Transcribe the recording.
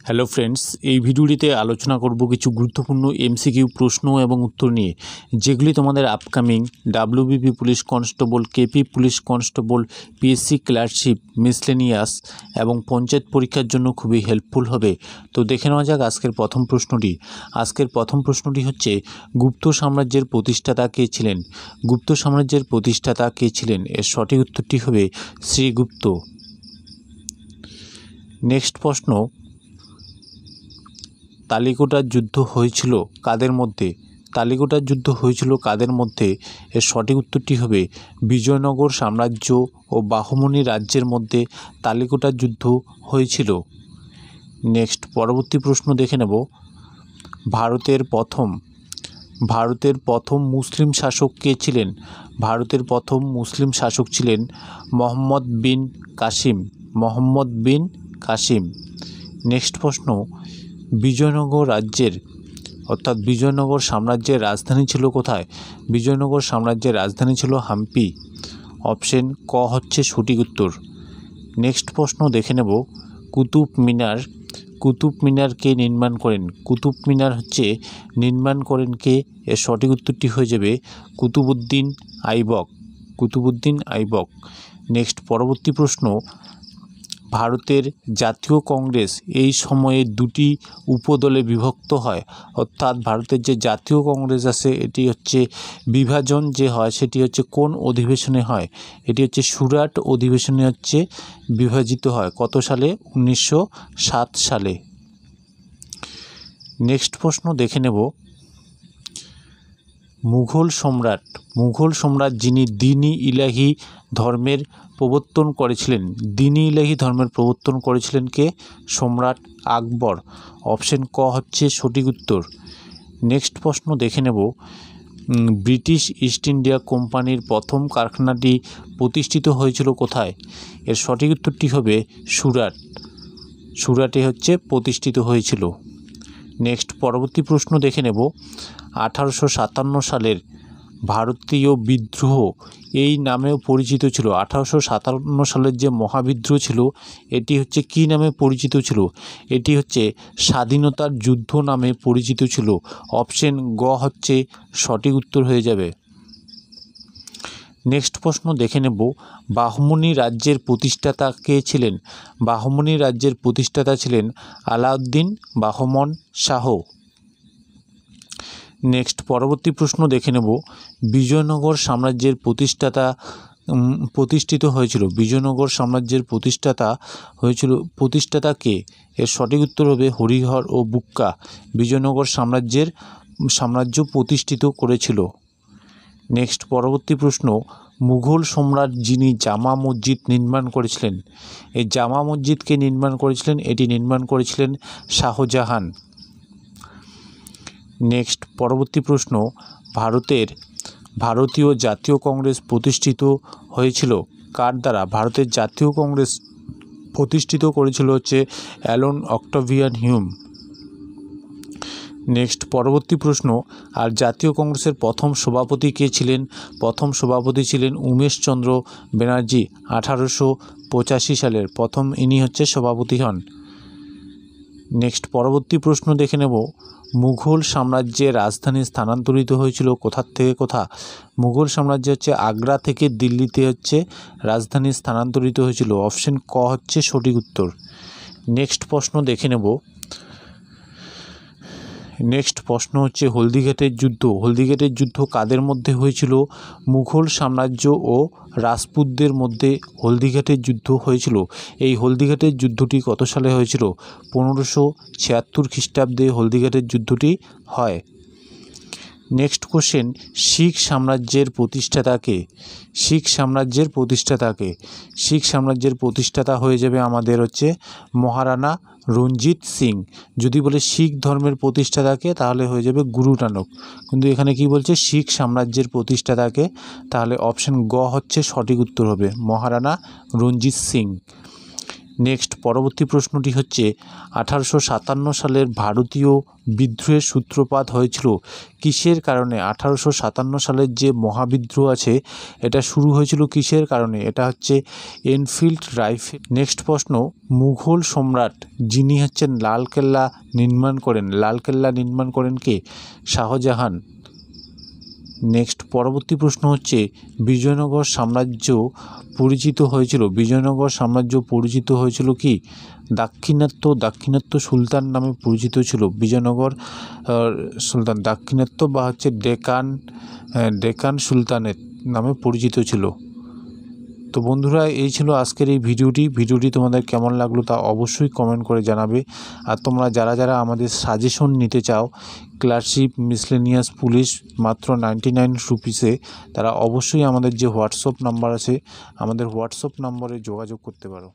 Hello friends, এই ভিডিওটিতে আলোচনা করব কিছু গুরুত্বপূর্ণ এমসিকিউ প্রশ্ন এবং উত্তর নিয়ে, যেগুলি তোমাদের upcoming WBP police constable, KP police constable, PSC clerkship, miscellaneous এবং পঞ্চায়েত পরীক্ষার জন্য খুবই হেল্পফুল হবে। তো দেখে নেওয়া যাক আজকের প্রথম প্রশ্নটি। আজকের প্রথম প্রশ্নটি হচ্ছে, গুপ্ত সাম্রাজ্যের প্রতিষ্ঠাতা কে ছিলেন? গুপ্ত সাম্রাজ্যের প্রতিষ্ঠাতা কে ছিলেন? এর সঠিক উত্তরটি হবে শ্রীগুপ্ত। নেক্সট প্রশ্ন, তালিকোটার যুদ্ধ হয়েছিল কাদের মধ্যে? তালিকোটার যুদ্ধ হয়েছিল কাদের মধ্যে? এর সঠিক উত্তরটি হবে বিজয়নগর সাম্রাজ্য ও বাহমনি রাজ্যের মধ্যে তালিকোটার যুদ্ধ হয়েছিল। নেক্সট পরবর্তী প্রশ্ন দেখে নেব, ভারতের প্রথম মুসলিম শাসক কে ছিলেন? ভারতের প্রথম মুসলিম শাসক ছিলেন মোহাম্মদ বিন কাসিম। নেক্সট প্রশ্ন, বিজয়নগর সাম্রাজ্যের রাজধানী ছিল কোথায়? বিজয়নগর সাম্রাজ্যের রাজধানী ছিল হাম্পি। অপশন ক হচ্ছে সঠিক উত্তর। নেক্সট প্রশ্ন দেখে নেব, কুতুব মিনার কে নির্মাণ করেন? কুতুব মিনার নির্মাণ করেন কে? এর সঠিক উত্তরটি হয়ে যাবে কুতুবউদ্দিন আইবক। নেক্সট পরবর্তী প্রশ্ন, ভারতের জাতীয় কংগ্রেস এই সময়ে দুটি উপদলে বিভক্ত হয়, অর্থাৎ ভারতের যে জাতীয় কংগ্রেস আছে এটি বিভাজন যে হয় সেটি কোন অধিবেশনে হয়? এটি সুরাট অধিবেশনে বিভাজিত হয়। কত সালে? 1907 সালে। নেক্সট প্রশ্ন দেখে নেব, মুঘল সম্রাট যিনি দ্বীন-ই ইলাহি ধর্মের প্রবর্তন করেছিলেন কে? সম্রাট আকবর। অপশন ক হচ্ছে সঠিক উত্তর। নেক্সট প্রশ্ন দেখে নেব, ব্রিটিশ ইস্ট ইন্ডিয়া কোম্পানির প্রথম কারখানাটি প্রতিষ্ঠিত হয়েছিল কোথায়? এর সঠিক উত্তরটি হবে সুরাটে প্রতিষ্ঠিত হয়েছিল। নেক্সট পরবর্তী প্রশ্ন দেখে নেব, 1857 সালের ভারতীয় বিদ্রোহ এই নামেও পরিচিত ছিল। 1857 সালের যে মহাবিদ্রোহ ছিল এটি কী নামে পরিচিত ছিল? এটি স্বাধীনতার যুদ্ধ নামে পরিচিত ছিল। অপশন গ সঠিক উত্তর হয়ে যাবে। নেক্সট প্রশ্ন দেখে নেব, বাহমনি রাজ্যের প্রতিষ্ঠাতা কে ছিলেন? বাহমনি রাজ্যের প্রতিষ্ঠাতা ছিলেন আলাউদ্দিন বাহমন শাহ। নেক্সট পরবর্তী প্রশ্ন দেখে নেব, বিজয়নগর সাম্রাজ্যের প্রতিষ্ঠিত হয়েছিল। বিজয়নগর সাম্রাজ্যের প্রতিষ্ঠাতা কে? এর সঠিক উত্তর হবে হরিহর ও বুক্কা বিজয়নগর সাম্রাজ্য প্রতিষ্ঠিত করেছিল। নেক্সট পরবর্তী প্রশ্ন, মুঘল সম্রাট যিনি জামা মসজিদ নির্মাণ করেছিলেন, এই জামা মসজিদকে নির্মাণ করেছিলেন? এটি নির্মাণ করেছিলেন শাহজাহান। নেক্সট পরবর্তী প্রশ্ন, ভারতীয় জাতীয় কংগ্রেস প্রতিষ্ঠিত হয়েছিল কার দ্বারা? ভারতের জাতীয় কংগ্রেস প্রতিষ্ঠিত করেছিল অ্যালান অক্টাভিয়ান হিউম। নেক্সট পরবর্তী প্রশ্ন, আর জাতীয় কংগ্রেসের প্রথম সভাপতি কে ছিলেন? প্রথম সভাপতি ছিলেন উমেশচন্দ্র ব্যানার্জি। 1885 সালের প্রথম ইনি সভাপতি হন। নেক্সট পরবর্তী প্রশ্ন দেখে নেব, মুঘল সাম্রাজ্যের রাজধানী স্থানান্তরিত হয়েছিল কোথা থেকে কোথা? মুঘল সাম্রাজ্য আগ্রা থেকে দিল্লিতে রাজধানী স্থানান্তরিত হয়েছিল। অপশন ক সঠিক উত্তর। নেক্সট প্রশ্ন দেখে নেব, হলদিঘাটের যুদ্ধ কাদের মধ্যে হয়েছিল? মুঘল সাম্রাজ্য ও রাজপুতদের মধ্যে হলদিঘাটের যুদ্ধ হয়েছিল। এই হলদিঘাটের যুদ্ধটি কত সালে হয়েছিল? 1576 খ্রিস্টাব্দে হলদিঘাটের যুদ্ধটি হয়। নেক্সট কোশ্চেন, শিখ সাম্রাজ্যের প্রতিষ্ঠাতা হয়ে যাবে আমাদের মহারানা রঞ্জিত সিং। যদি বলে শিখ ধর্মের প্রতিষ্ঠাতাকে তাহলে হয়ে যাবে গুরু নানক, কিন্তু এখানে কি বলছে শিখ সাম্রাজ্যের প্রতিষ্ঠাতাকে, তাহলে অপশন গ সঠিক উত্তর হবে মহারানা রঞ্জিত সিং। নেক্সট পরবর্তী প্রশ্নটি হচ্ছে 1857 সালের ভারতীয় বিদ্রোহের সূত্রপাত হয়েছিল কিসের কারণে? 1857 সালের যে মহাবিদ্রোহ আছে এটা শুরু হয়েছিল কিসের কারণে? এটা হচ্ছে এনফিল্ড রাইফেল। নেক্সট প্রশ্ন, মুঘল সম্রাট যিনি হচ্ছেন লালকেল্লা নির্মাণ করেন কে? শাহজাহান। নেক্সট পরবর্তী প্রশ্ন হচ্ছে বিজয়নগর সাম্রাজ্য পরিচিত হয়েছিল কি? দাক্ষিণাত্য সুলতান নামে পরিচিত ছিল বিজয়নগর সুলতান। দাক্ষিণাত্য বা হচ্ছে ডেকান সুলতানের নামে পরিচিত ছিল। তো বন্ধুরা, এই ছিল আজকের এই ভিডিওটি তোমাদের কেমন লাগলো তা অবশ্যই কমেন্ট করে জানাবে। আর তোমরা যারা আমাদের সাজেশন নিতে চাও ক্লার্কশিপ মিসলেনিয়াস পুলিশ মাত্র 99 রুপিসে, তারা অবশ্যই আমাদের যে হোয়াটসঅ্যাপ নাম্বার আছে আমাদের হোয়াটসঅ্যাপ নম্বরে যোগাযোগ করতে পারো।